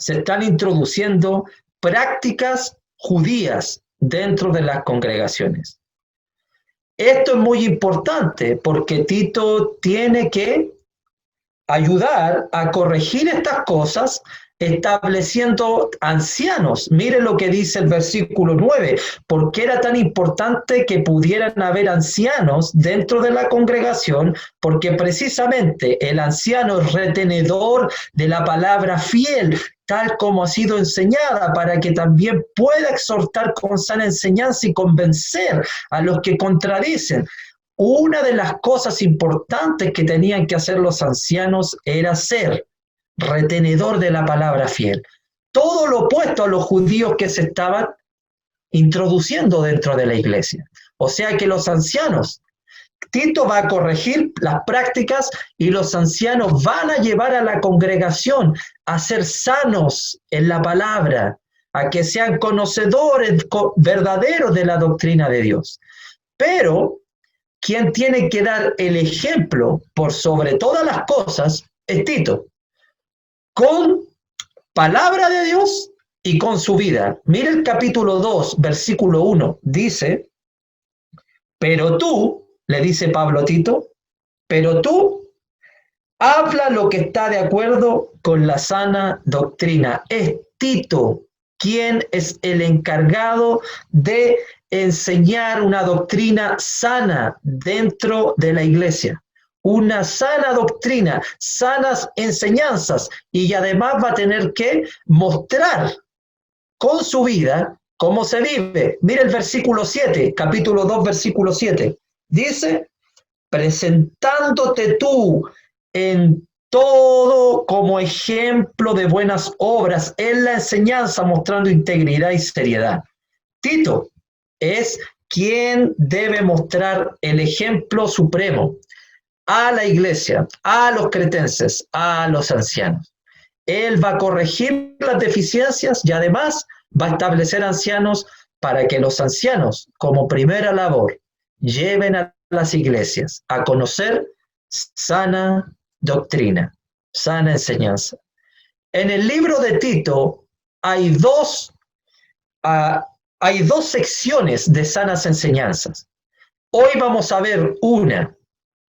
se están introduciendo prácticas judías dentro de las congregaciones. Esto es muy importante porque Tito tiene que ayudar a corregir estas cosas estableciendo ancianos. Mire lo que dice el versículo 9, porque era tan importante que pudieran haber ancianos dentro de la congregación, porque precisamente el anciano es retenedor de la palabra fiel, tal como ha sido enseñada, para que también pueda exhortar con sana enseñanza y convencer a los que contradicen. Una de las cosas importantes que tenían que hacer los ancianos era ser retenedor de la palabra fiel. Todo lo opuesto a los judíos que se estaban introduciendo dentro de la iglesia. O sea que los ancianos, Tito va a corregir las prácticas y los ancianos van a llevar a la congregación a ser sanos en la palabra, a que sean conocedores verdaderos de la doctrina de Dios. Pero quien tiene que dar el ejemplo por sobre todas las cosas es Tito, con palabra de Dios y con su vida. Mira el capítulo 2, versículo 1, dice, pero tú, le dice Pablo a Tito, pero tú habla lo que está de acuerdo con la sana doctrina. Es Tito quien es el encargado de enseñar una doctrina sana dentro de la iglesia. Una sana doctrina, sanas enseñanzas, y además va a tener que mostrar con su vida cómo se vive. Mira el versículo 7, capítulo 2, versículo 7. Dice, presentándote tú en todo como ejemplo de buenas obras en la enseñanza, mostrando integridad y seriedad. Tito es quien debe mostrar el ejemplo supremo a la iglesia, a los cretenses, a los ancianos. Él va a corregir las deficiencias y además va a establecer ancianos para que los ancianos, como primera labor, lleven a las iglesias a conocer sana doctrina, sana enseñanza. En el libro de Tito hay dos secciones de sanas enseñanzas. Hoy vamos a ver una,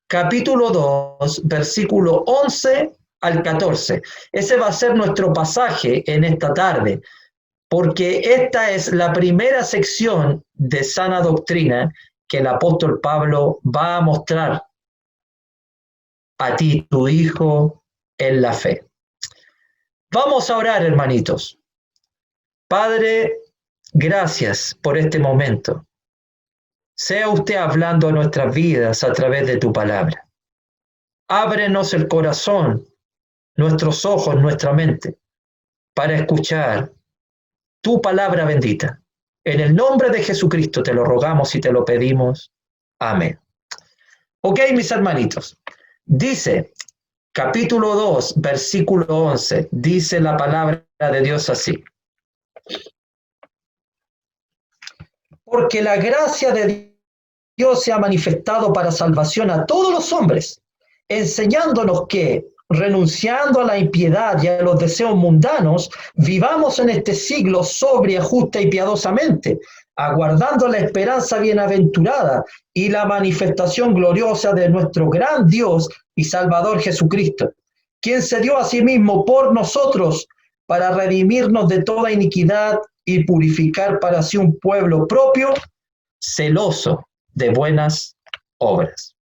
capítulo 2, versículo 11 al 14. Ese va a ser nuestro pasaje en esta tarde, porque esta es la primera sección de sana doctrina que el apóstol Pablo va a mostrar a ti, tu hijo, en la fe. Vamos a orar, hermanitos. Padre, gracias por este momento. Sea usted hablando a nuestras vidas a través de tu palabra. Ábrenos el corazón, nuestros ojos, nuestra mente, para escuchar tu palabra bendita. En el nombre de Jesucristo te lo rogamos y te lo pedimos. Amén. Ok, mis hermanitos. Dice, capítulo 2, versículo 11, dice la palabra de Dios así. Porque la gracia de Dios se ha manifestado para salvación a todos los hombres, enseñándonos que, renunciando a la impiedad y a los deseos mundanos, vivamos en este siglo sobria, justa y piadosamente, aguardando la esperanza bienaventurada y la manifestación gloriosa de nuestro gran Dios y Salvador Jesucristo, quien se dio a sí mismo por nosotros para redimirnos de toda iniquidad y purificar para sí un pueblo propio, celoso de buenas obras.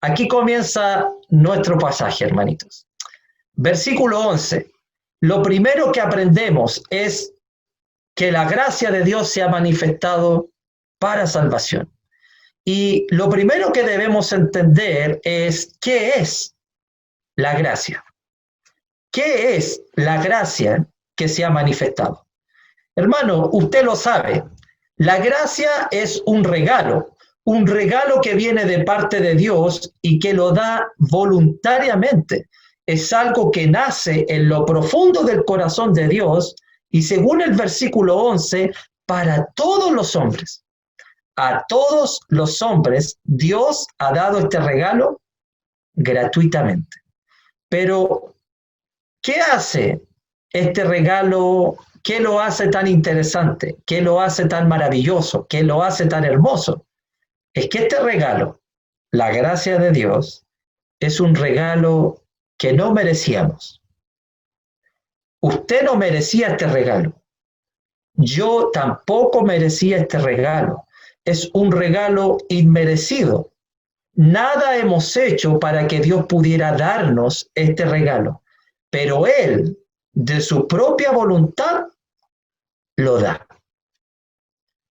Aquí comienza nuestro pasaje, hermanitos. Versículo 11. Lo primero que aprendemos es que la gracia de Dios se ha manifestado para salvación. Y lo primero que debemos entender es qué es la gracia. ¿Qué es la gracia que se ha manifestado? Hermano, usted lo sabe. La gracia es un regalo que viene de parte de Dios y que lo da voluntariamente. Es algo que nace en lo profundo del corazón de Dios y, según el versículo 11, para todos los hombres. A todos los hombres Dios ha dado este regalo gratuitamente. Pero, ¿qué hace este regalo, ¿qué lo hace tan interesante? ¿Qué lo hace tan maravilloso? ¿Qué lo hace tan hermoso? Es que este regalo, la gracia de Dios, es un regalo que no merecíamos. Usted no merecía este regalo. Yo tampoco merecía este regalo. Es un regalo inmerecido. Nada hemos hecho para que Dios pudiera darnos este regalo, pero Él, de su propia voluntad, lo da.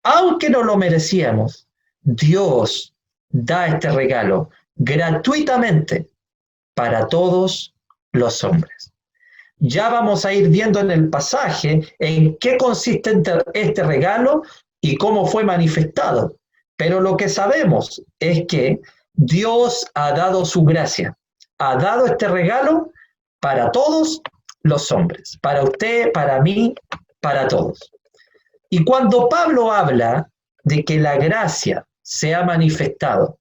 Aunque no lo merecíamos, Dios da este regalo gratuitamente para todos los hombres. Ya vamos a ir viendo en el pasaje en qué consiste este regalo y cómo fue manifestado. Pero lo que sabemos es que Dios ha dado su gracia, ha dado este regalo para todos los hombres, para usted, para mí, para todos. Y cuando Pablo habla de que la gracia se ha manifestado,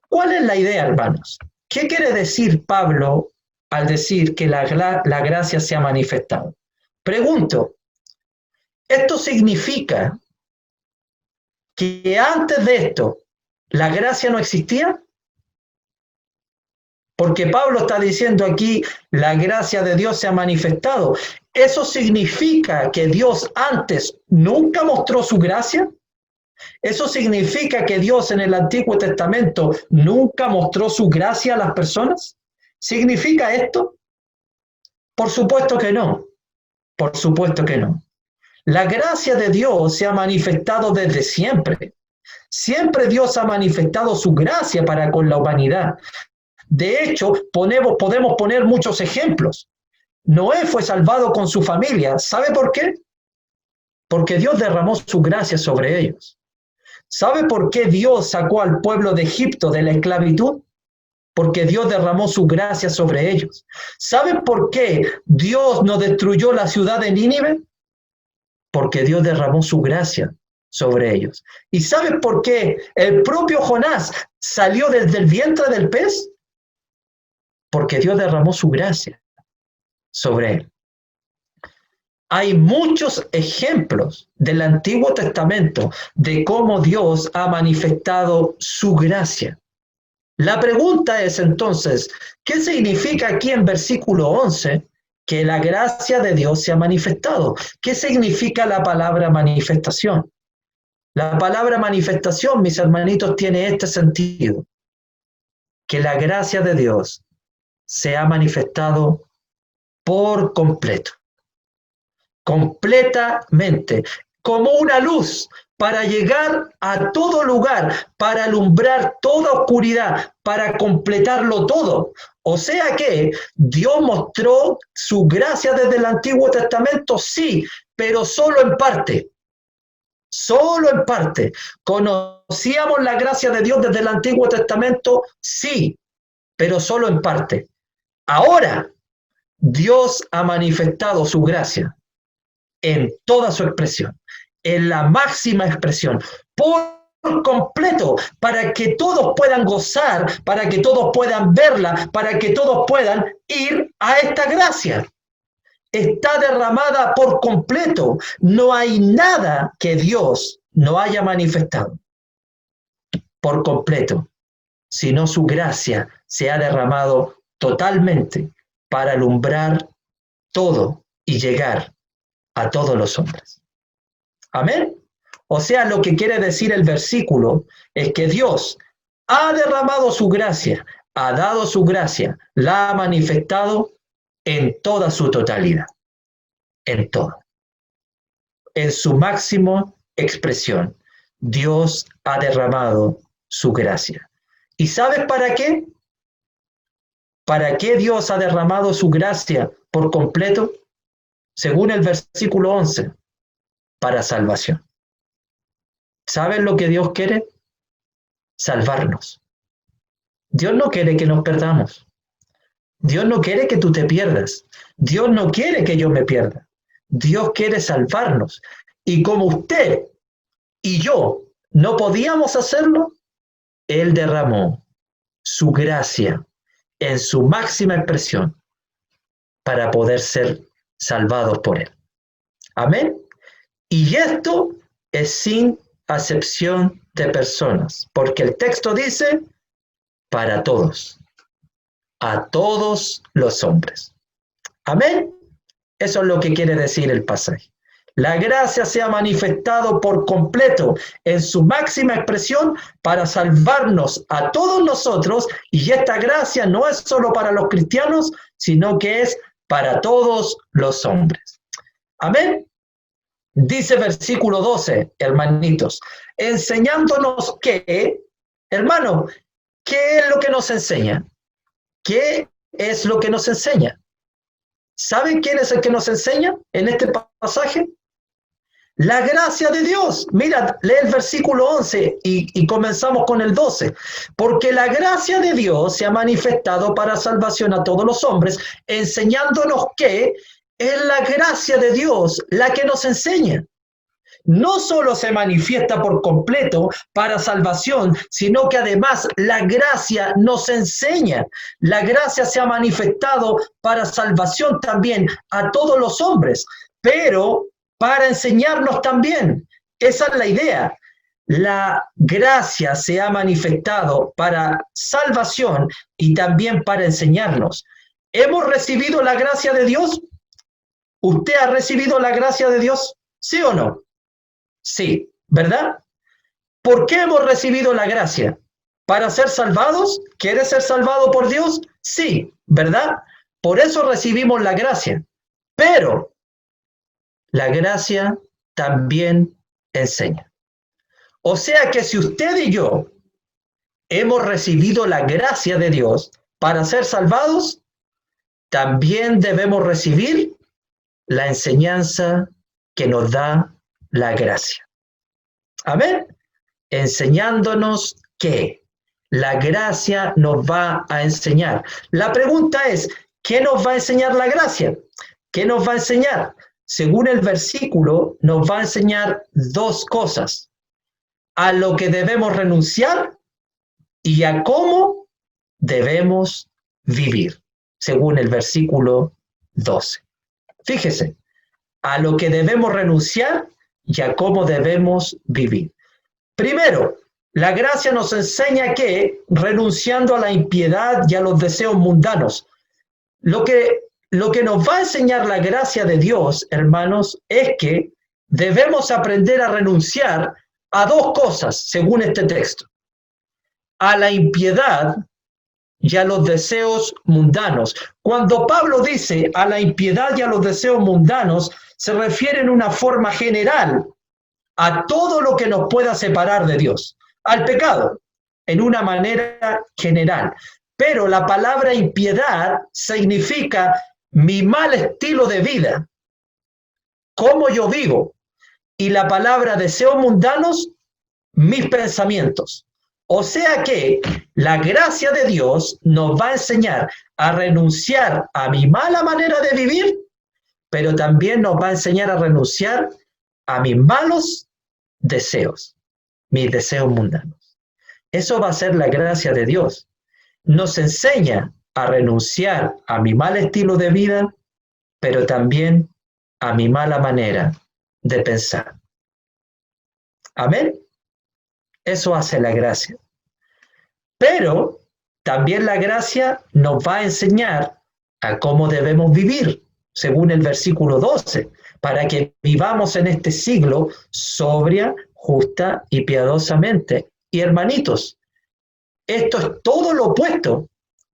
¿cuál es la idea, hermanos? ¿Qué quiere decir Pablo al decir que la gracia se ha manifestado? Pregunto, ¿esto significa que antes de esto la gracia no existía? Porque Pablo está diciendo aquí, la gracia de Dios se ha manifestado. ¿Eso significa que Dios antes nunca mostró su gracia? ¿Eso significa que Dios en el Antiguo Testamento nunca mostró su gracia a las personas? ¿Significa esto? Por supuesto que no. Por supuesto que no. La gracia de Dios se ha manifestado desde siempre. Siempre Dios ha manifestado su gracia para con la humanidad. De hecho, podemos poner muchos ejemplos. Noé fue salvado con su familia. ¿Sabe por qué? Porque Dios derramó su gracia sobre ellos. ¿Sabe por qué Dios sacó al pueblo de Egipto de la esclavitud? Porque Dios derramó su gracia sobre ellos. ¿Saben por qué Dios no destruyó la ciudad de Nínive? Porque Dios derramó su gracia sobre ellos. ¿Y saben por qué el propio Jonás salió desde el vientre del pez? Porque Dios derramó su gracia sobre él. Hay muchos ejemplos del Antiguo Testamento de cómo Dios ha manifestado su gracia. La pregunta es entonces, ¿qué significa aquí en versículo 11 que la gracia de Dios se ha manifestado? ¿Qué significa la palabra manifestación? La palabra manifestación, mis hermanitos, tiene este sentido, que la gracia de Dios se ha manifestado por completo, completamente, como una luz para llegar a todo lugar, para alumbrar toda oscuridad, para completarlo todo. O sea que Dios mostró su gracia desde el Antiguo Testamento, sí, pero solo en parte. Solo en parte. ¿Conocíamos la gracia de Dios desde el Antiguo Testamento? Sí, pero solo en parte. Ahora, Dios ha manifestado su gracia en toda su expresión, en la máxima expresión, por completo, para que todos puedan gozar, para que todos puedan verla, para que todos puedan ir a esta gracia. Está derramada por completo. No hay nada que Dios no haya manifestado por completo, sino su gracia se ha derramado totalmente para alumbrar todo y llegar a todos los hombres. Amén. O sea, lo que quiere decir el versículo es que Dios ha derramado su gracia, ha dado su gracia, la ha manifestado en toda su totalidad, en todo. En su máxima expresión, Dios ha derramado su gracia. ¿Y sabes para qué? ¿Para qué Dios ha derramado su gracia por completo? Según el versículo 11, para salvación. ¿Saben lo que Dios quiere? Salvarnos. Dios no quiere que nos perdamos. Dios no quiere que tú te pierdas. Dios no quiere que yo me pierda. Dios quiere salvarnos. Y como usted y yo no podíamos hacerlo, Él derramó su gracia en su máxima expresión para poder ser salvados por Él. Amén. Y esto es sin acepción de personas, porque el texto dice, para todos, a todos los hombres. Amén. Eso es lo que quiere decir el pasaje. La gracia se ha manifestado por completo en su máxima expresión para salvarnos a todos nosotros, y esta gracia no es solo para los cristianos, sino que es para todos los hombres. Amén. Dice versículo 12, hermanitos, enseñándonos que, hermano, ¿qué es lo que nos enseña? ¿Qué es lo que nos enseña? ¿Saben quién es el que nos enseña en este pasaje? La gracia de Dios. Mira, lee el versículo 11 y comenzamos con el 12. Porque la gracia de Dios se ha manifestado para salvación a todos los hombres, enseñándonos que es la gracia de Dios la que nos enseña. No solo se manifiesta por completo para salvación, sino que además la gracia nos enseña. La gracia se ha manifestado para salvación también a todos los hombres, pero para enseñarnos también. Esa es la idea. La gracia se ha manifestado para salvación y también para enseñarnos. ¿Hemos recibido la gracia de Dios? ¿Usted ha recibido la gracia de Dios? ¿Sí o no? Sí, ¿verdad? ¿Por qué hemos recibido la gracia? ¿Para ser salvados? ¿Quieres ser salvado por Dios? Sí, ¿verdad? Por eso recibimos la gracia. Pero la gracia también enseña. O sea que si usted y yo hemos recibido la gracia de Dios para ser salvados, también debemos recibir la enseñanza que nos da la gracia. Amén. Enseñándonos que la gracia nos va a enseñar. La pregunta es, ¿qué nos va a enseñar la gracia? ¿Qué nos va a enseñar? Según el versículo, nos va a enseñar dos cosas: a lo que debemos renunciar y a cómo debemos vivir, según el versículo 12. Fíjese, a lo que debemos renunciar y a cómo debemos vivir. Primero, la gracia nos enseña que, renunciando a la impiedad y a los deseos mundanos, lo que nos va a enseñar la gracia de Dios, hermanos, es que debemos aprender a renunciar a dos cosas, según este texto: a la impiedad y a los deseos mundanos. Cuando Pablo dice a la impiedad y a los deseos mundanos, se refiere en una forma general a todo lo que nos pueda separar de Dios, al pecado, en una manera general. Pero la palabra impiedad significa mi mal estilo de vida, cómo yo vivo, y la palabra deseos mundanos, mis pensamientos. O sea que la gracia de Dios nos va a enseñar a renunciar a mi mala manera de vivir, pero también nos va a enseñar a renunciar a mis malos deseos, mis deseos mundanos. Eso va a ser la gracia de Dios. Nos enseña a renunciar a mi mal estilo de vida, pero también a mi mala manera de pensar. Amén. Eso hace la gracia. Pero también la gracia nos va a enseñar a cómo debemos vivir, según el versículo 12, para que vivamos en este siglo sobria, justa y piadosamente. Y hermanitos, esto es todo lo opuesto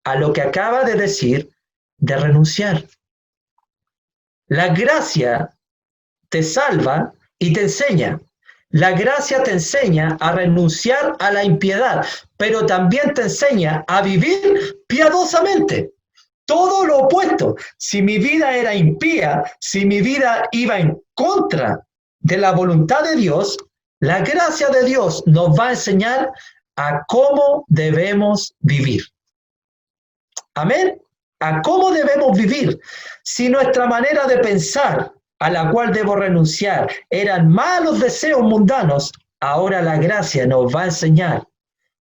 a lo que acaba de decir de renunciar. La gracia te salva y te enseña. La gracia te enseña a renunciar a la impiedad, pero también te enseña a vivir piadosamente. Todo lo opuesto. Si mi vida era impía, si mi vida iba en contra de la voluntad de Dios, la gracia de Dios nos va a enseñar a cómo debemos vivir. Amén. A cómo debemos vivir. Si nuestra manera de pensar, a la cual debo renunciar, eran malos deseos mundanos, ahora la gracia nos va a enseñar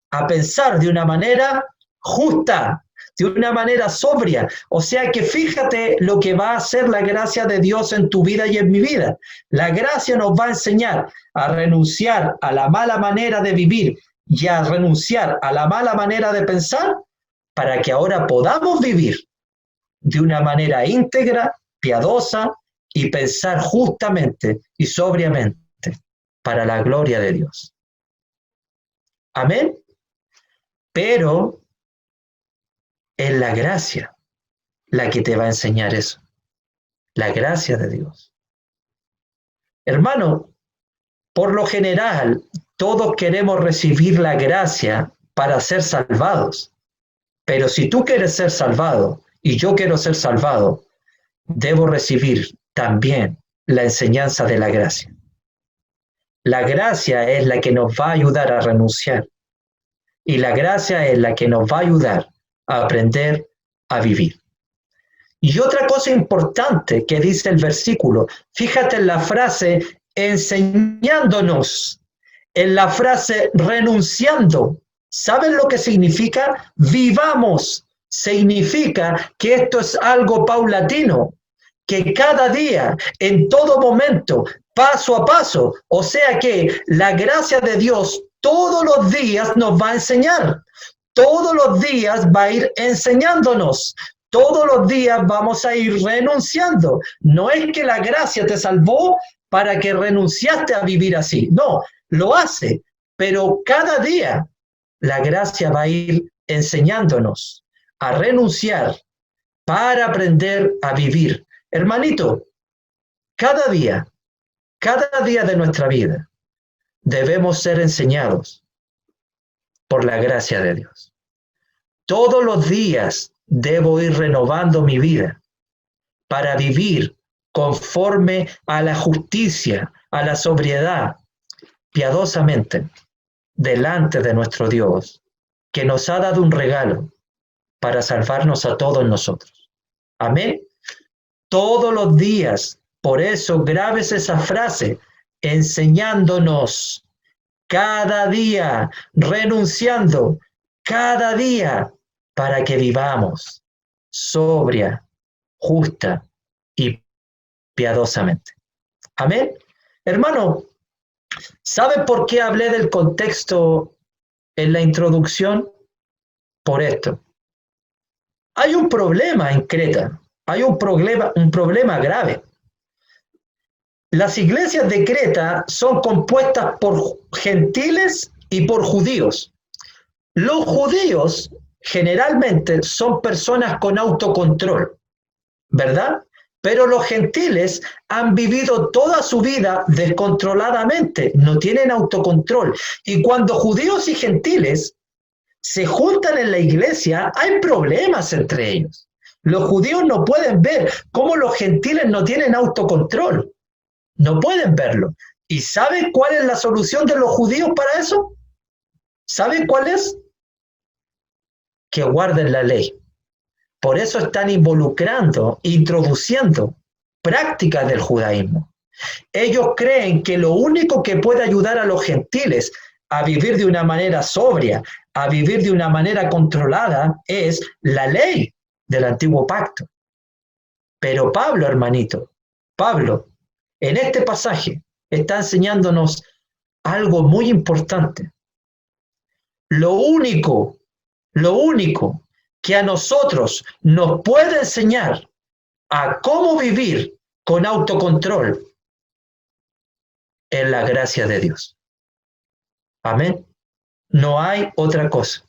a pensar de una manera justa, de una manera sobria. O sea que fíjate lo que va a hacer la gracia de Dios en tu vida y en mi vida. La gracia nos va a enseñar a renunciar a la mala manera de vivir y a renunciar a la mala manera de pensar para que ahora podamos vivir de una manera íntegra, piadosa y pensar justamente y sobriamente para la gloria de Dios. Amén. Pero es la gracia la que te va a enseñar eso. La gracia de Dios. Hermano, por lo general, todos queremos recibir la gracia para ser salvados. Pero si tú quieres ser salvado y yo quiero ser salvado, debo recibir también la enseñanza de la gracia. La gracia es la que nos va a ayudar a renunciar. Y la gracia es la que nos va a ayudar a aprender a vivir. Y otra cosa importante que dice el versículo, fíjate en la frase enseñándonos, en la frase renunciando. ¿Saben lo que significa? Vivamos. Significa que esto es algo paulatino, que cada día, en todo momento, paso a paso, o sea que la gracia de Dios todos los días nos va a enseñar, todos los días va a ir enseñándonos. Todos los días vamos a ir renunciando. No es que la gracia te salvó para que renunciaste a vivir así. No, lo hace. Pero cada día la gracia va a ir enseñándonos a renunciar para aprender a vivir. Hermanito, cada día de nuestra vida debemos ser enseñados por la gracia de Dios. Todos los días debo ir renovando mi vida para vivir conforme a la justicia, a la sobriedad, piadosamente, delante de nuestro Dios, que nos ha dado un regalo para salvarnos a todos nosotros. Amén. Todos los días, por eso grabes esa frase, enseñándonos cada día, renunciando cada día, para que vivamos sobria, justa y piadosamente. Amén. Hermano, ¿sabe por qué hablé del contexto en la introducción? Por esto. Hay un problema en Creta, hay un problema grave. Las iglesias de Creta son compuestas por gentiles y por judíos. Los judíos generalmente son personas con autocontrol, ¿verdad? Pero los gentiles han vivido toda su vida descontroladamente, no tienen autocontrol. Y cuando judíos y gentiles se juntan en la iglesia, hay problemas entre ellos. Los judíos no pueden ver cómo los gentiles no tienen autocontrol. No pueden verlo. ¿Y saben cuál es la solución de los judíos para eso? ¿Saben cuál es? Que guarden la ley. Por eso están introduciendo prácticas del judaísmo. Ellos creen que lo único que puede ayudar a los gentiles a vivir de una manera sobria, a vivir de una manera controlada, es la ley del antiguo pacto. Pero Pablo, hermanito, Pablo, en este pasaje está enseñándonos algo muy importante. Lo único que a nosotros nos puede enseñar a cómo vivir con autocontrol es la gracia de Dios. Amén. No hay otra cosa.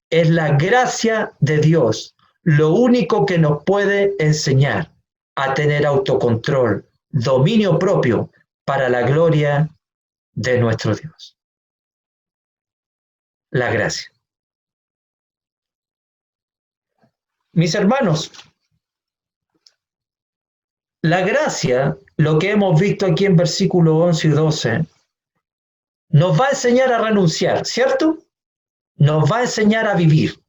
Es la gracia de Dios lo único que nos puede enseñar a tener autocontrol, dominio propio para la gloria de nuestro Dios. La gracia. Mis hermanos, la gracia, lo que hemos visto aquí en versículos 11 y 12, nos va a enseñar a renunciar, ¿cierto? Nos va a enseñar a vivir.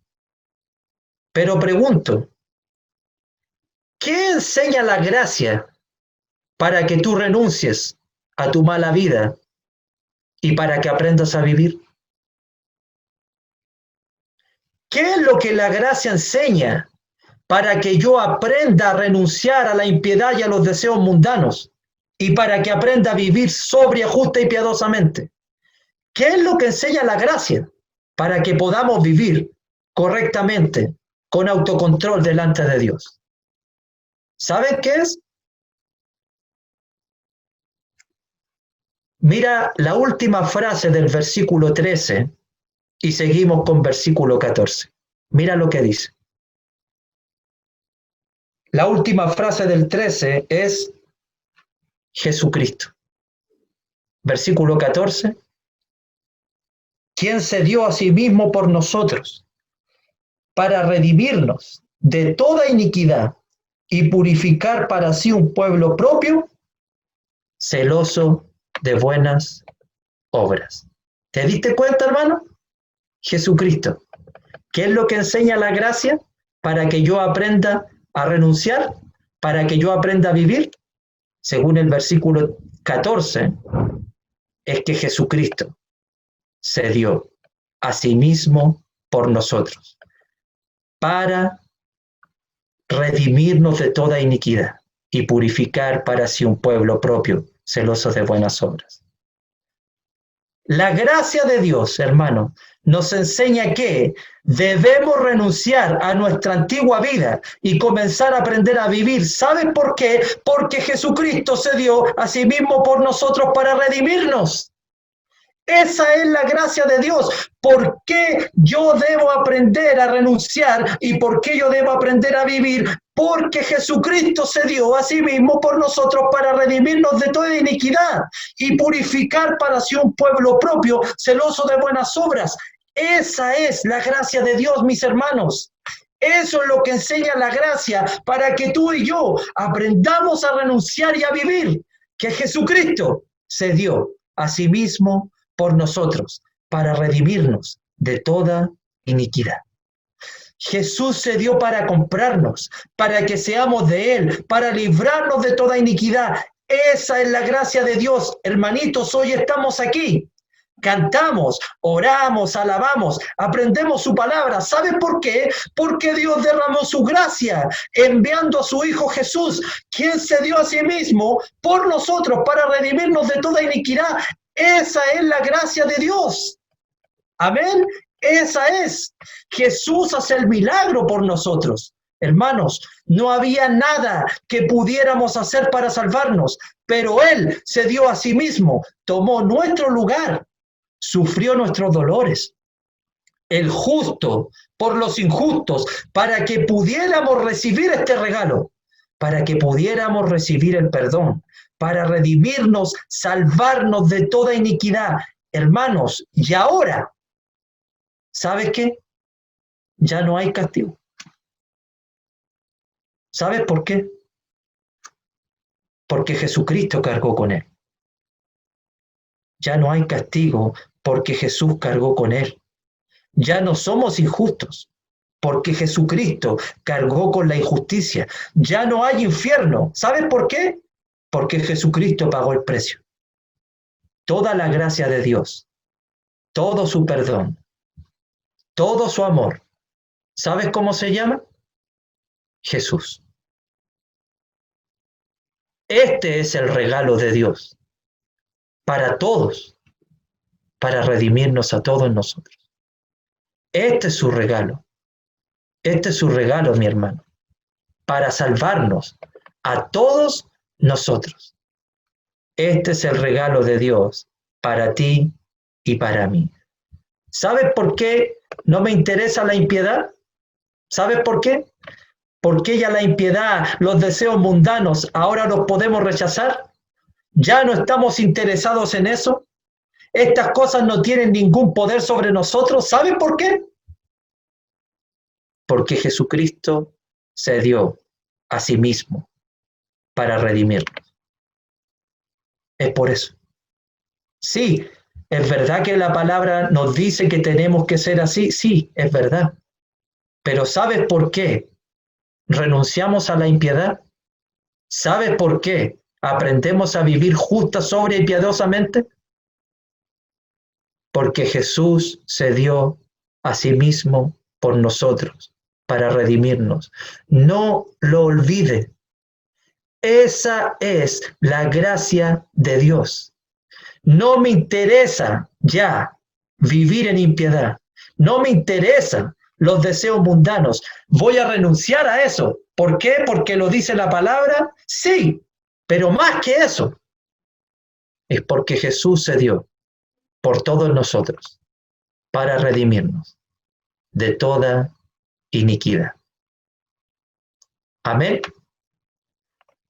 Pero pregunto, ¿qué enseña la gracia para que tú renuncies a tu mala vida y para que aprendas a vivir? ¿Qué es lo que la gracia enseña para que yo aprenda a renunciar a la impiedad y a los deseos mundanos? Y para que aprenda a vivir sobria, justa y piadosamente. ¿Qué es lo que enseña la gracia? Para que podamos vivir correctamente, con autocontrol delante de Dios. ¿Saben qué es? Mira la última frase del versículo 13 y seguimos con versículo 14. Mira lo que dice. La última frase del 13 es Jesucristo. Versículo 14. Quien se dio a sí mismo por nosotros para redimirnos de toda iniquidad y purificar para sí un pueblo propio, celoso de buenas obras. ¿Te diste cuenta, hermano? Jesucristo. ¿Qué es lo que enseña la gracia para que yo aprenda a renunciar? Para que yo aprenda a vivir. Según el versículo 14, es que Jesucristo se dio a sí mismo por nosotros para redimirnos de toda iniquidad y purificar para sí un pueblo propio, celoso de buenas obras. La gracia de Dios, hermano, nos enseña que debemos renunciar a nuestra antigua vida y comenzar a aprender a vivir. ¿Sabes por qué? Porque Jesucristo se dio a sí mismo por nosotros para redimirnos. Esa es la gracia de Dios. ¿Por qué yo debo aprender a renunciar y por qué yo debo aprender a vivir? Porque Jesucristo se dio a sí mismo por nosotros para redimirnos de toda iniquidad y purificar para sí un pueblo propio, celoso de buenas obras. Esa es la gracia de Dios, mis hermanos. Eso es lo que enseña la gracia para que tú y yo aprendamos a renunciar y a vivir. Que Jesucristo se dio a sí mismo por nosotros, para redimirnos de toda iniquidad. Jesús se dio para comprarnos, para que seamos de Él, para librarnos de toda iniquidad. Esa es la gracia de Dios. Hermanitos, hoy estamos aquí. Cantamos, oramos, alabamos, aprendemos su palabra. ¿Sabe por qué? Porque Dios derramó su gracia enviando a su Hijo Jesús, quien se dio a sí mismo por nosotros para redimirnos de toda iniquidad. Esa es la gracia de Dios. Amén. Esa es. Jesús hace el milagro por nosotros. Hermanos, no había nada que pudiéramos hacer para salvarnos, pero Él se dio a sí mismo, tomó nuestro lugar, sufrió nuestros dolores. El justo por los injustos, para que pudiéramos recibir este regalo, para que pudiéramos recibir el perdón, para redimirnos, salvarnos de toda iniquidad. Hermanos, y ahora, ¿sabes qué? Ya no hay castigo. ¿Sabes por qué? Porque Jesucristo cargó con él. Ya no hay castigo porque Jesús cargó con él. Ya no somos injustos porque Jesucristo cargó con la injusticia. Ya no hay infierno. ¿Sabes por qué? Porque Jesucristo pagó el precio. Toda la gracia de Dios, todo su perdón, todo su amor. ¿Sabes cómo se llama? Jesús. Este es el regalo de Dios para todos, para redimirnos a todos nosotros. Este es su regalo. Este es su regalo, mi hermano, para salvarnos a todos nosotros. Este es el regalo de Dios para ti y para mí. ¿Sabes por qué no me interesa la impiedad? ¿Sabes por qué? Porque ya la impiedad, los deseos mundanos, ahora los podemos rechazar. Ya no estamos interesados en eso. Estas cosas no tienen ningún poder sobre nosotros. ¿Saben por qué? Porque Jesucristo se dio a sí mismo para redimirnos. Es por eso. Sí, es verdad que la palabra nos dice que tenemos que ser así. Sí, es verdad. Pero ¿sabes por qué renunciamos a la impiedad? ¿Sabes por qué aprendemos a vivir justa, sobria y piadosamente? Porque Jesús se dio a sí mismo por nosotros para redimirnos. No lo olvide. Esa es la gracia de Dios. No me interesa ya vivir en impiedad. No me interesan los deseos mundanos. Voy a renunciar a eso. ¿Por qué? Porque lo dice la palabra. Sí, pero más que eso, es porque Jesús se dio por todos nosotros para redimirnos de toda iniquidad. Amén.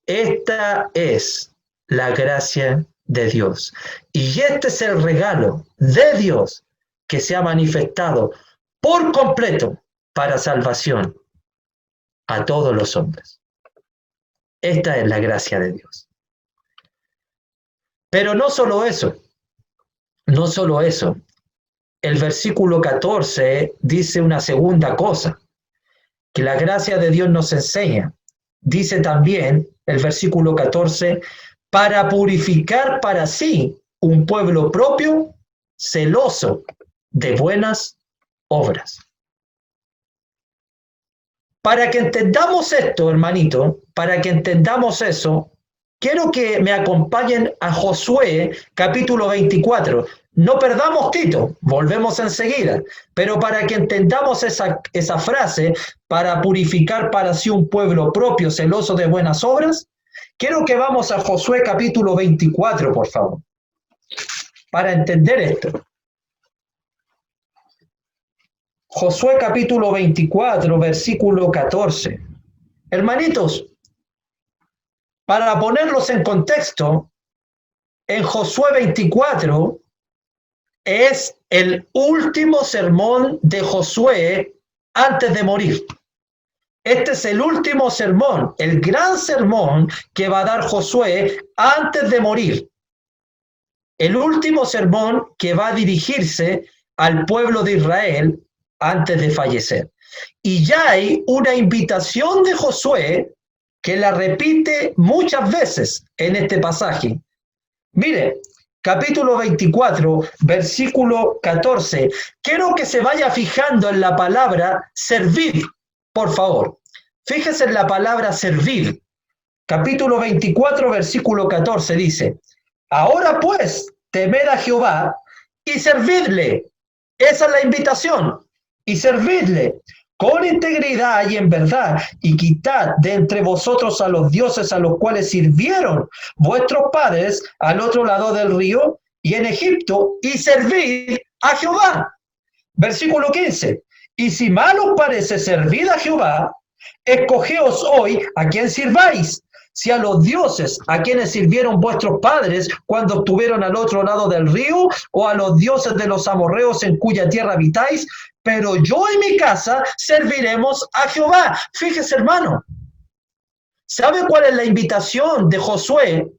Esta es la gracia de Dios. Y este es el regalo de Dios que se ha manifestado por completo para salvación a todos los hombres. Esta es la gracia de Dios. Pero no solo eso, no solo eso. El versículo 14 dice una segunda cosa, que la gracia de Dios nos enseña. Dice también el versículo 14, para purificar para sí un pueblo propio, celoso de buenas obras. Para que entendamos esto, hermanito, para que entendamos eso, quiero que me acompañen a Josué, capítulo 24. No perdamos Tito, volvemos enseguida, pero para que entendamos esa frase, para purificar para sí un pueblo propio, celoso de buenas obras, quiero que vamos a Josué, capítulo 24, por favor, para entender esto. Josué capítulo 24, versículo 14. Hermanitos, para ponerlos en contexto, en Josué 24 es el último sermón de Josué antes de morir. Este es el último sermón, el gran sermón que va a dar Josué antes de morir. El último sermón que va a dirigirse al pueblo de Israel antes de fallecer. Y ya hay una invitación de Josué que la repite muchas veces en este pasaje. Mire, capítulo 24, versículo 14. Quiero que se vaya fijando en la palabra servir, por favor. Fíjese en la palabra servir. Capítulo 24, versículo 14 dice, ahora pues, temed a Jehová y servidle. Esa es la invitación. Y servidle con integridad y en verdad, y quitad de entre vosotros a los dioses a los cuales sirvieron vuestros padres al otro lado del río y en Egipto, y servid a Jehová. Versículo 15. Y si mal os parece servir a Jehová, escogeos hoy a quién sirváis, si a los dioses a quienes sirvieron vuestros padres cuando estuvieron al otro lado del río, o a los dioses de los amorreos en cuya tierra habitáis, pero yo y mi casa serviremos a Jehová. Fíjese, hermano, ¿sabe cuál es la invitación de Josué?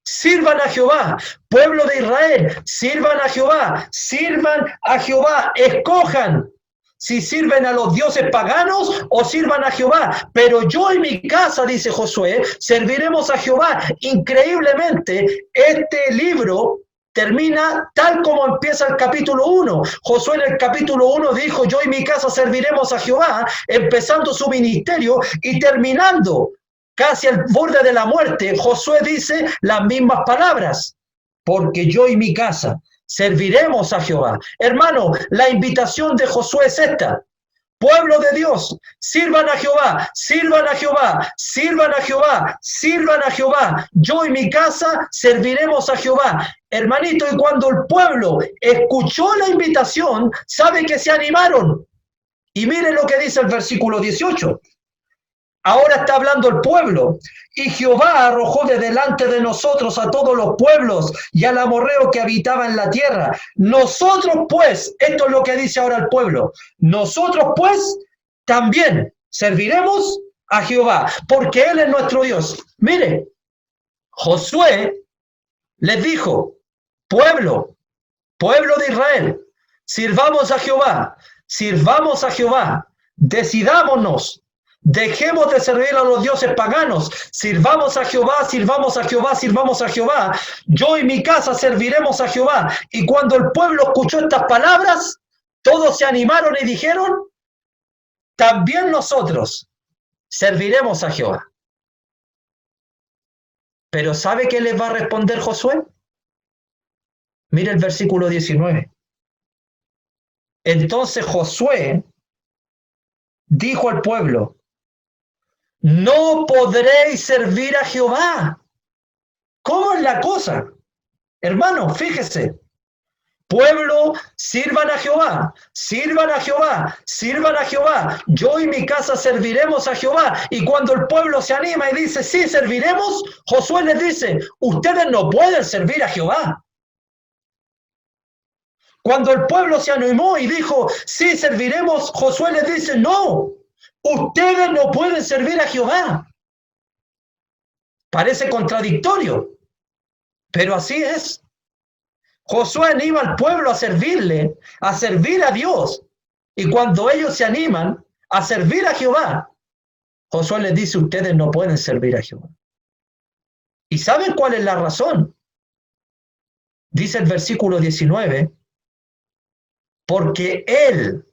Sirvan a Jehová, pueblo de Israel, sirvan a Jehová, escojan si sirven a los dioses paganos o sirvan a Jehová. Pero yo y mi casa, dice Josué, serviremos a Jehová. Increíblemente, este libro termina tal como empieza el capítulo 1. Josué en el capítulo 1 dijo, yo y mi casa serviremos a Jehová, empezando su ministerio y terminando casi al borde de la muerte. Josué dice las mismas palabras, porque yo y mi casa serviremos a Jehová. Hermano, la invitación de Josué es esta. Pueblo de Dios, sirvan a Jehová, sirvan a Jehová, sirvan a Jehová, sirvan a Jehová. Yo y mi casa serviremos a Jehová. Hermanito, y cuando el pueblo escuchó la invitación, ¿sabe que se animaron? Y miren lo que dice el versículo 18. Ahora está hablando el pueblo. Y Jehová arrojó de delante de nosotros a todos los pueblos y al amorreo que habitaba en la tierra. Nosotros pues, esto es lo que dice ahora el pueblo, nosotros pues también serviremos a Jehová, porque Él es nuestro Dios. Mire, Josué les dijo, pueblo de Israel, sirvamos a Jehová, decidámonos. Dejemos de servir a los dioses paganos, sirvamos a Jehová, sirvamos a Jehová, sirvamos a Jehová. Yo y mi casa serviremos a Jehová. Y cuando el pueblo escuchó estas palabras, todos se animaron y dijeron, también nosotros serviremos a Jehová. Pero ¿sabe qué les va a responder Josué? Mire el versículo 19. Entonces Josué dijo al pueblo: no podréis servir a Jehová. ¿Cómo es la cosa? Hermano, fíjese. Pueblo, sirvan a Jehová, sirvan a Jehová, sirvan a Jehová. Yo y mi casa serviremos a Jehová. Y cuando el pueblo se anima y dice, sí, serviremos, Josué les dice, ustedes no pueden servir a Jehová. Cuando el pueblo se animó y dijo, sí, serviremos, Josué les dice, no, ustedes no pueden servir a Jehová. Parece contradictorio, pero así es. Josué anima al pueblo a servirle, a servir a Dios. Y cuando ellos se animan a servir a Jehová, Josué les dice, ustedes no pueden servir a Jehová. ¿Y saben cuál es la razón? Dice el versículo 19, porque Él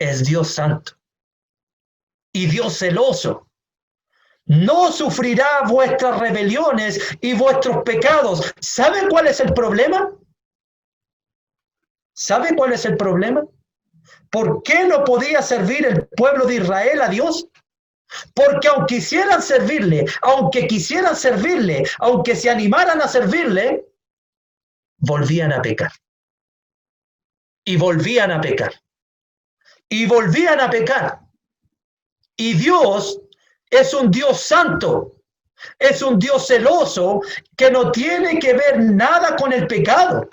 es Dios santo y Dios celoso. No sufrirá vuestras rebeliones y vuestros pecados. ¿Saben cuál es el problema? ¿Saben cuál es el problema? ¿Por qué no podía servir el pueblo de Israel a Dios? Porque aunque quisieran servirle, aunque se animaran a servirle, volvían a pecar. Y volvían a pecar. Y volvían a pecar. Y Dios es un Dios santo, es un Dios celoso que no tiene que ver nada con el pecado.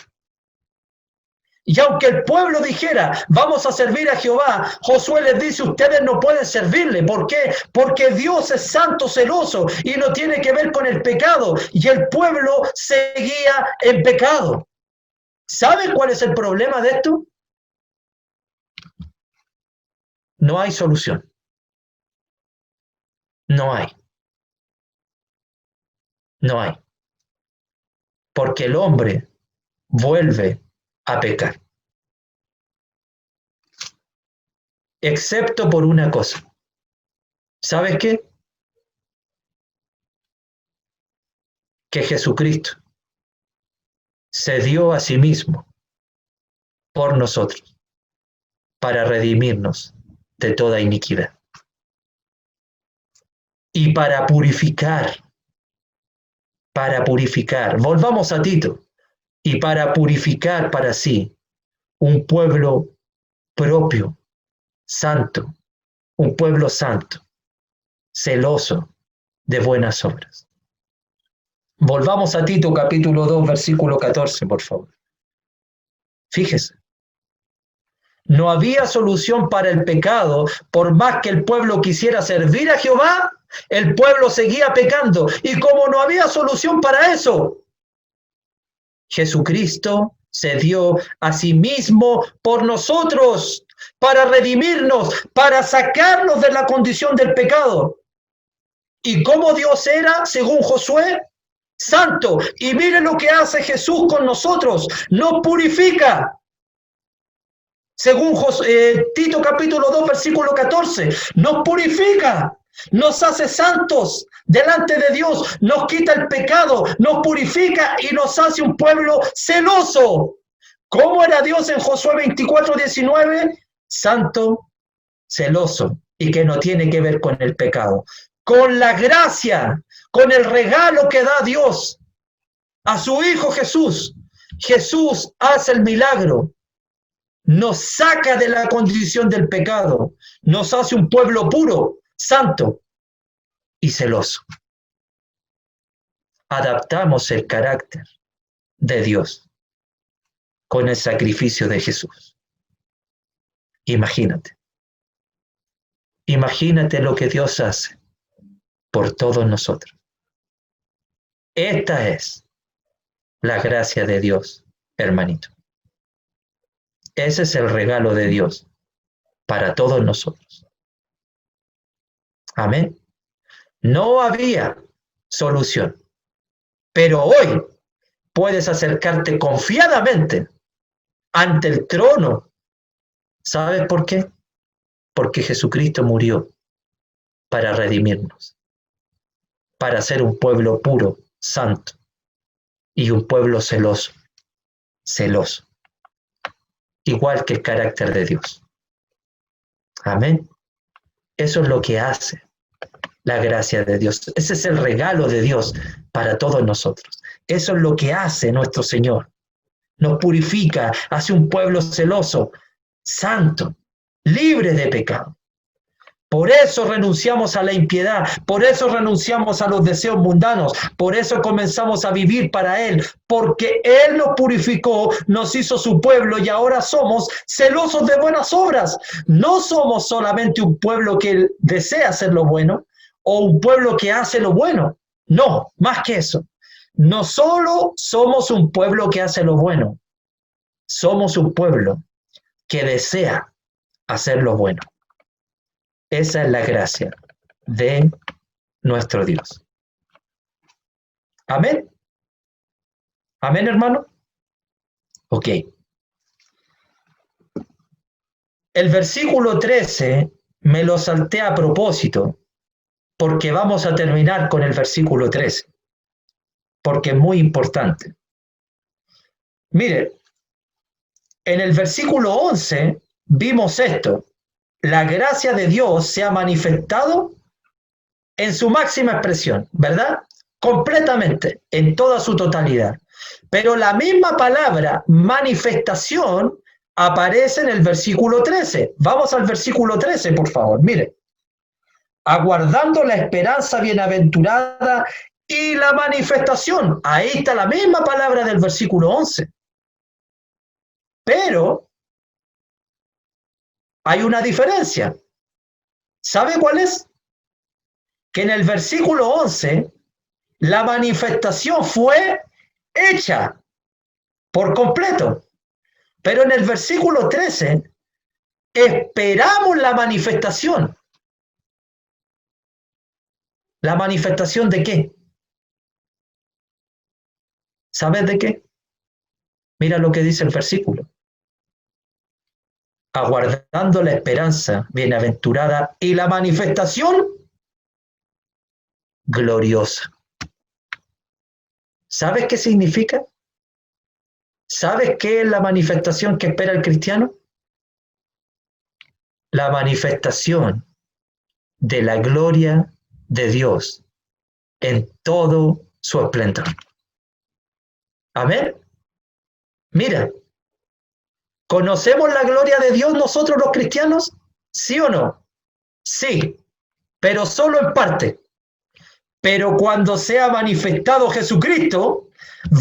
Y aunque el pueblo dijera, vamos a servir a Jehová, Josué les dice, ustedes no pueden servirle. ¿Por qué? Porque Dios es santo, celoso y no tiene que ver con el pecado. Y el pueblo seguía en pecado. ¿Saben cuál es el problema de esto? No hay solución. No hay. No hay. Porque el hombre vuelve a pecar. Excepto por una cosa. ¿Sabes qué? Que Jesucristo se dio a sí mismo por nosotros para redimirnos de toda iniquidad y para purificar, volvamos a Tito, y para purificar para sí un pueblo propio, santo, un pueblo santo, celoso de buenas obras. Volvamos a Tito capítulo 2, versículo 14, por favor. Fíjese. No había solución para el pecado, por más que el pueblo quisiera servir a Jehová, el pueblo seguía pecando. Y como no había solución para eso, Jesucristo se dio a sí mismo por nosotros, para redimirnos, para sacarnos de la condición del pecado. ¿Y cómo Dios era, según Josué? Santo. Y mire lo que hace Jesús con nosotros, nos purifica. Según Tito capítulo 2, versículo 14, nos purifica, nos hace santos delante de Dios, nos quita el pecado, nos purifica y nos hace un pueblo celoso. ¿Cómo era Dios en Josué 24, 19? Santo, celoso y que no tiene que ver con el pecado. Con la gracia, con el regalo que da Dios a su Hijo Jesús, Jesús hace el milagro. Nos saca de la condición del pecado, nos hace un pueblo puro, santo y celoso. Adaptamos el carácter de Dios con el sacrificio de Jesús. Imagínate lo que Dios hace por todos nosotros. Esta es la gracia de Dios, hermanito. Ese es el regalo de Dios para todos nosotros. Amén. No había solución, pero hoy puedes acercarte confiadamente ante el trono. ¿Sabes por qué? Porque Jesucristo murió para redimirnos, para ser un pueblo puro, santo, y un pueblo celoso, celoso, igual que el carácter de Dios. Amén. Eso es lo que hace la gracia de Dios. Ese es el regalo de Dios para todos nosotros. Eso es lo que hace nuestro Señor. Nos purifica, hace un pueblo celoso, santo, libre de pecado. Por eso renunciamos a la impiedad, por eso renunciamos a los deseos mundanos, por eso comenzamos a vivir para Él, porque Él nos purificó, nos hizo su pueblo y ahora somos celosos de buenas obras. No somos solamente un pueblo que desea hacer lo bueno o un pueblo que hace lo bueno. No, más que eso. No solo somos un pueblo que hace lo bueno, somos un pueblo que desea hacer lo bueno. Esa es la gracia de nuestro Dios. Amén. Amén, hermano. Ok. El versículo 13 me lo salté a propósito porque vamos a terminar con el versículo 13, porque es muy importante. Mire, en el versículo 11 vimos esto. La gracia de Dios se ha manifestado en su máxima expresión, ¿verdad? Completamente, en toda su totalidad. Pero la misma palabra manifestación aparece en el versículo 13. Vamos al versículo 13, por favor, mire. Aguardando la esperanza bienaventurada y la manifestación. Ahí está la misma palabra del versículo 11. Pero hay una diferencia. ¿Sabe cuál es? Que en el versículo 11 la manifestación fue hecha por completo. Pero en el versículo 13 esperamos la manifestación. ¿La manifestación de qué? ¿Sabes de qué? Mira lo que dice el versículo. Aguardando la esperanza bienaventurada y la manifestación gloriosa. ¿Sabes qué significa? ¿Sabes qué es la manifestación que espera el cristiano? La manifestación de la gloria de Dios en todo su esplendor. Amén. Mira, ¿conocemos la gloria de Dios nosotros los cristianos? ¿Sí o no? Sí, pero solo en parte. Pero cuando sea manifestado Jesucristo,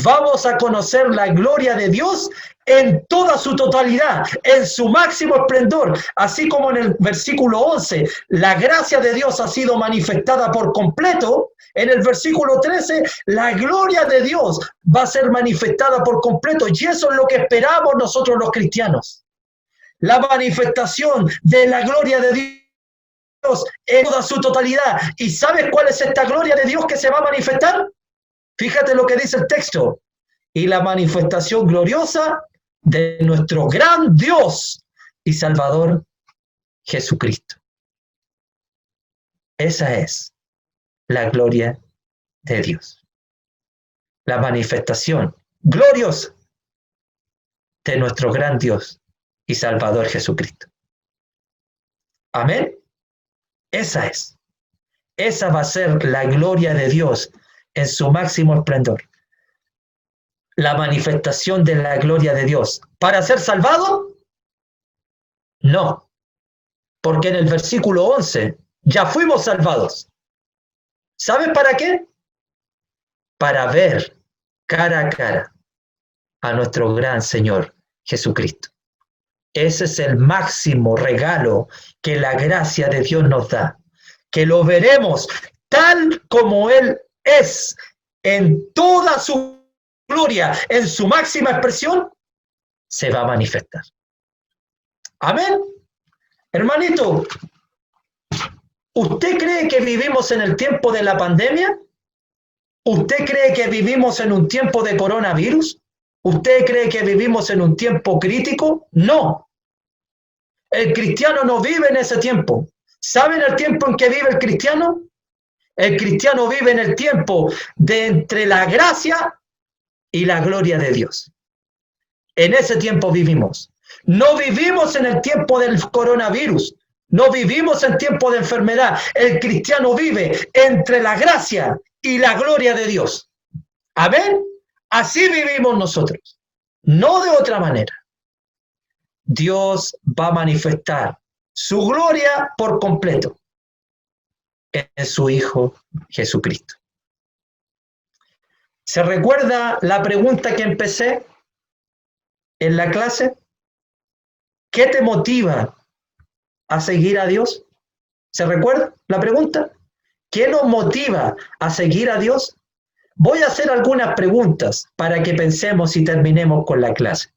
vamos a conocer la gloria de Dios en toda su totalidad, en su máximo esplendor, así como en el versículo 11, la gracia de Dios ha sido manifestada por completo. En el versículo 13, la gloria de Dios va a ser manifestada por completo, y eso es lo que esperamos nosotros los cristianos. La manifestación de la gloria de Dios en toda su totalidad. ¿Y sabes cuál es esta gloria de Dios que se va a manifestar? Fíjate lo que dice el texto. Y la manifestación gloriosa de nuestro gran Dios y Salvador Jesucristo. Esa es la gloria de Dios. La manifestación gloriosa de nuestro gran Dios y Salvador Jesucristo. Amén. Esa es. Esa va a ser la gloria de Dios en su máximo esplendor. La manifestación de la gloria de Dios. ¿Para ser salvado? No. Porque en el versículo 11 ya fuimos salvados. ¿Sabes para qué? Para ver cara a cara a nuestro gran Señor Jesucristo. Ese es el máximo regalo que la gracia de Dios nos da. Que lo veremos tal como Él es, en toda su gloria, en su máxima expresión, se va a manifestar. Amén. Hermanito, ¿usted cree que vivimos en el tiempo de la pandemia? ¿Usted cree que vivimos en un tiempo de coronavirus? ¿Usted cree que vivimos en un tiempo crítico? No. El cristiano no vive en ese tiempo. ¿Saben el tiempo en que vive el cristiano? El cristiano vive en el tiempo de entre la gracia y la gloria de Dios. En ese tiempo vivimos. No vivimos en el tiempo del coronavirus. No vivimos en tiempo de enfermedad. El cristiano vive entre la gracia y la gloria de Dios. Amén. Así vivimos nosotros. No de otra manera. Dios va a manifestar su gloria por completo en su Hijo Jesucristo. ¿Se recuerda la pregunta que empecé en la clase? ¿Qué te motiva a seguir a Dios? ¿Se recuerda la pregunta? ¿Qué nos motiva a seguir a Dios? Voy a hacer algunas preguntas para que pensemos y terminemos con la clase.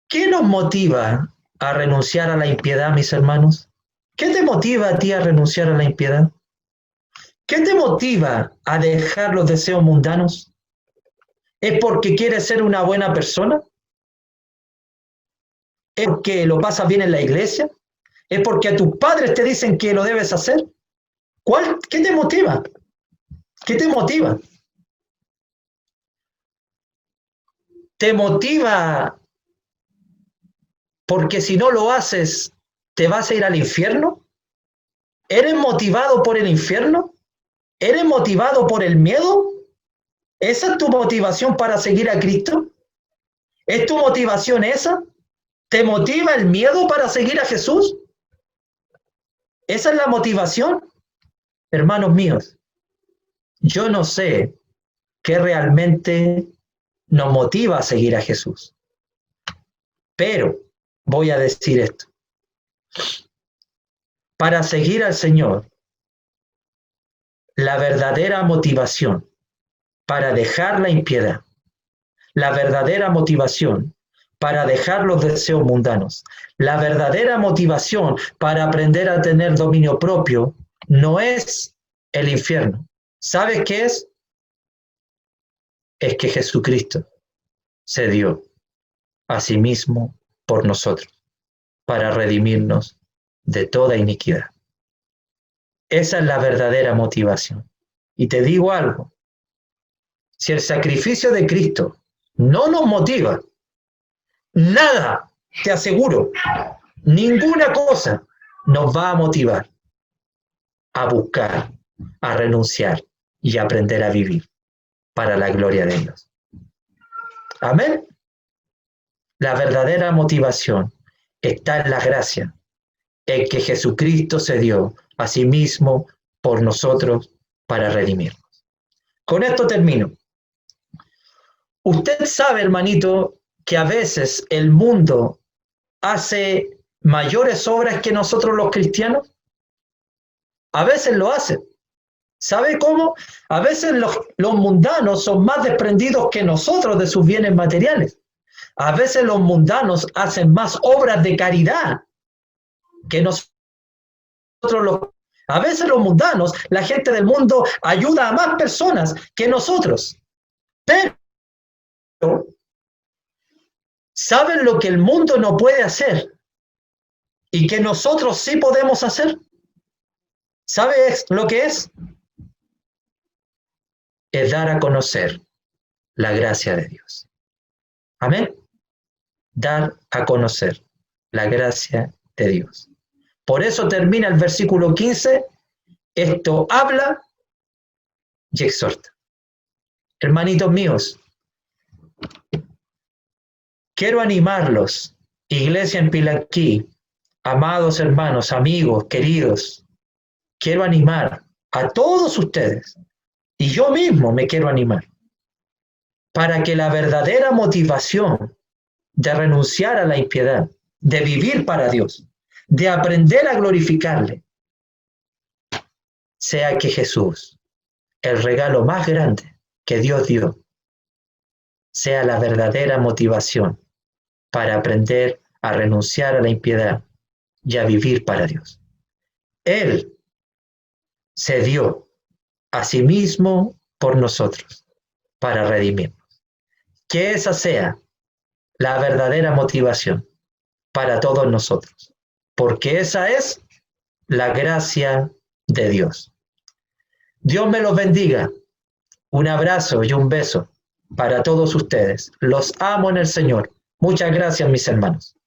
¿Qué nos motiva a renunciar a la impiedad, mis hermanos? ¿Qué te motiva a ti a renunciar a la impiedad? ¿Qué te motiva a dejar los deseos mundanos? ¿Es porque quieres ser una buena persona? ¿Es porque lo pasas bien en la iglesia? ¿Es porque a tus padres te dicen que lo debes hacer? ¿Qué te motiva? ¿Qué te motiva? ¿Te motiva porque si no lo haces te vas a ir al infierno? ¿Eres motivado por el infierno? ¿Eres motivado por el miedo? ¿Esa es tu motivación para seguir a Cristo? ¿Es tu motivación esa? ¿Te motiva el miedo para seguir a Jesús? ¿Esa es la motivación? Hermanos míos, yo no sé qué realmente nos motiva a seguir a Jesús, pero voy a decir esto. Para seguir al Señor, la verdadera motivación para dejar la impiedad, la verdadera motivación para dejar los deseos mundanos, la verdadera motivación para aprender a tener dominio propio, no es el infierno. ¿Sabes qué es? Es que Jesucristo se dio a sí mismo por nosotros para redimirnos de toda iniquidad. Esa es la verdadera motivación. Y te digo algo, si el sacrificio de Cristo no nos motiva, nada, te aseguro, ninguna cosa nos va a motivar a buscar, a renunciar y a aprender a vivir para la gloria de Dios. Amén. La verdadera motivación está en la gracia, en que Jesucristo se dio a sí mismo por nosotros para redimirnos. Con esto termino. Usted sabe, hermanito, que a veces el mundo hace mayores obras que nosotros los cristianos. A veces lo hace. ¿Sabe cómo? A veces los mundanos son más desprendidos que nosotros de sus bienes materiales. A veces los mundanos hacen más obras de caridad que nosotros A veces los mundanos, la gente del mundo, ayuda a más personas que nosotros. Pero, ¿saben lo que el mundo no puede hacer y que nosotros sí podemos hacer? ¿Sabes lo que es? Es dar a conocer la gracia de Dios. Amén. Dar a conocer la gracia de Dios. Por eso termina el versículo 15. Esto habla y exhorta. Hermanitos míos, quiero animarlos, iglesia en Pilaquí, amados hermanos, amigos, queridos, quiero animar a todos ustedes, y yo mismo me quiero animar, para que la verdadera motivación de renunciar a la impiedad, de vivir para Dios, de aprender a glorificarle, sea que Jesús, el regalo más grande que Dios dio, sea la verdadera motivación para aprender a renunciar a la impiedad y a vivir para Dios. Él se dio a sí mismo por nosotros para redimirnos. Que esa sea la verdadera motivación para todos nosotros, porque esa es la gracia de Dios. Dios me los bendiga. Un abrazo y un beso para todos ustedes. Los amo en el Señor. Muchas gracias, mis hermanos.